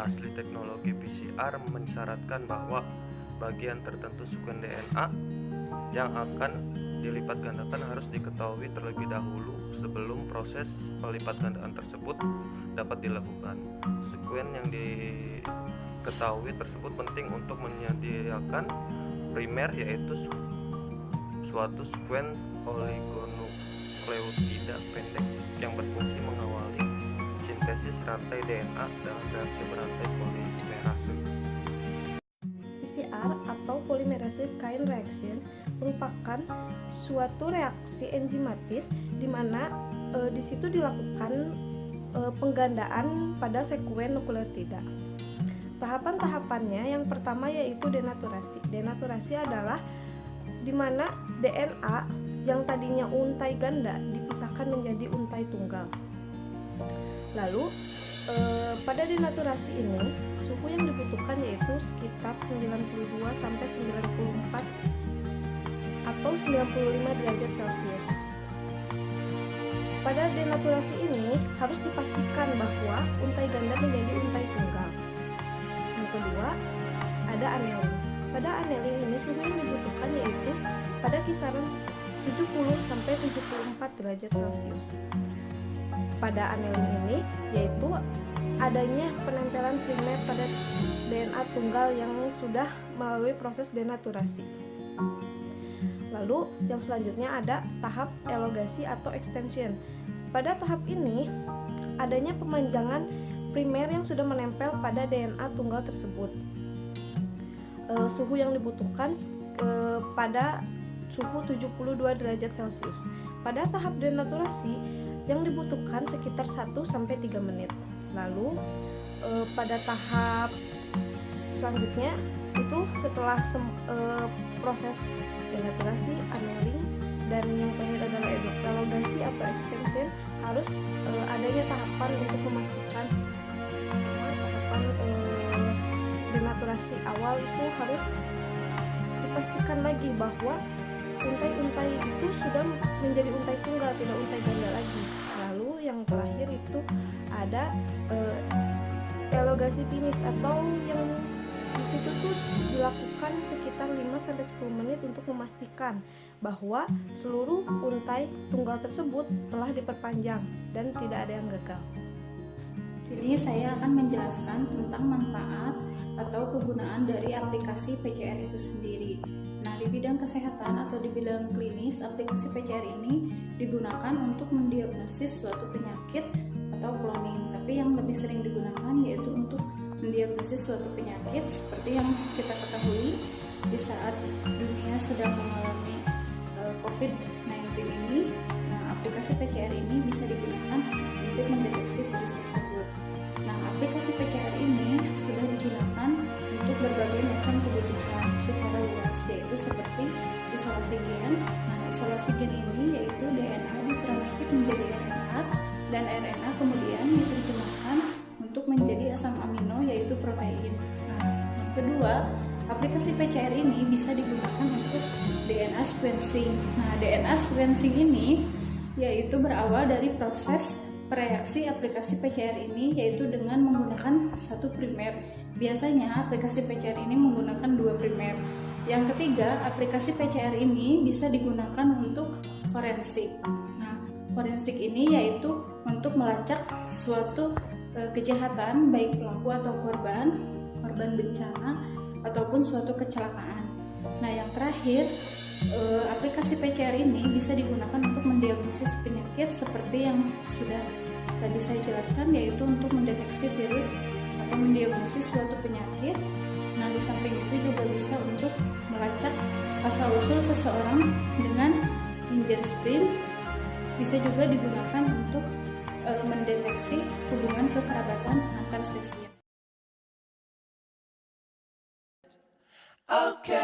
asli teknologi PCR mensyaratkan bahwa bagian tertentu sekuen DNA yang akan dilipat gandakan harus diketahui terlebih dahulu sebelum proses pelipat gandaan tersebut dapat dilakukan. Sekuen yang diketahui tersebut penting untuk menyediakan primer, yaitu suatu sekuen oligonukleotida pendek yang berfungsi mengawali sintesis rantai DNA dalam reaksi berantai polimerase. PCR atau polymerase chain reaction merupakan suatu reaksi enzimatis di mana di situ dilakukan penggandaan pada sekuen nukleotida. Tahapan-tahapannya yang pertama yaitu denaturasi. Denaturasi adalah di mana DNA yang tadinya untai ganda dipisahkan menjadi untai tunggal. Lalu pada denaturasi ini suhu yang dibutuhkan yaitu sekitar 92 sampai 94 atau 95 derajat Celcius. Pada denaturasi ini harus dipastikan bahwa untai ganda menjadi untai tunggal. Yang kedua, ada annealing. Pada annealing ini suhu yang dibutuhkan yaitu pada kisaran 70 sampai 74 derajat Celcius. Pada annealing ini yaitu adanya penempelan primer pada DNA tunggal yang sudah melalui proses denaturasi. Lalu yang selanjutnya ada tahap elongasi atau extension. Pada tahap ini adanya pemanjangan primer yang sudah menempel pada DNA tunggal tersebut. Suhu yang dibutuhkan pada suhu 72 derajat Celcius. Pada tahap denaturasi yang dibutuhkan sekitar 1-3 menit. Lalu pada tahap selanjutnya itu setelah proses denaturasi, annealing, dan yang terakhir adalah elongasi atau extension, harus adanya tahapan untuk memastikan tahapan denaturasi awal itu harus dipastikan lagi bahwa untai-untai itu sudah menjadi untai tunggal, tidak untai ganda lagi. Lalu yang terakhir itu ada elongasi finish atau yang di situ tuh dilakukan sekitar 5-10 menit untuk memastikan bahwa seluruh untai tunggal tersebut telah diperpanjang dan tidak ada yang gagal. Jadi saya akan menjelaskan tentang manfaat atau kegunaan dari aplikasi PCR itu sendiri. Nah, di bidang kesehatan atau di bidang klinis, aplikasi PCR ini digunakan untuk mendiagnosis suatu penyakit atau cloning. Tapi yang lebih sering digunakan yaitu untuk mendiagnosis suatu penyakit seperti yang kita ketahui di saat dunia sedang mengalami COVID-19 ini. Nah, aplikasi PCR ini bisa digunakan untuk mendeteksi virus tersebut. Nah, aplikasi PCR ini sudah digunakan untuk berbagai macam kebutuhan secara luas, yaitu seperti isolasi gen. Nah, isolasi gen ini yaitu DNA ditranskrip menjadi RNA dan RNA kemudian diterjemahkan untuk menjadi asam amino yaitu protein. Nah, yang kedua, aplikasi PCR ini bisa digunakan untuk DNA sequencing. Nah, DNA sequencing ini yaitu berawal dari proses reaksi aplikasi PCR ini yaitu dengan menggunakan satu primer. Biasanya aplikasi PCR ini menggunakan 2 primer. Yang ketiga, aplikasi PCR ini bisa digunakan untuk forensik. Nah, forensik ini yaitu untuk melacak suatu kejahatan baik pelaku atau korban bencana ataupun suatu kecelakaan. Nah, yang terakhir, aplikasi PCR ini bisa digunakan untuk mendiagnosis penyakit seperti yang sudah tadi saya jelaskan, yaitu untuk mendeteksi virus atau mendiagnosis suatu penyakit. Nah, di samping itu juga bisa untuk melacak asal-usul seseorang dengan fingerprint. Bisa juga digunakan untuk mendeteksi hubungan kekerabatan antar spesies. Okay.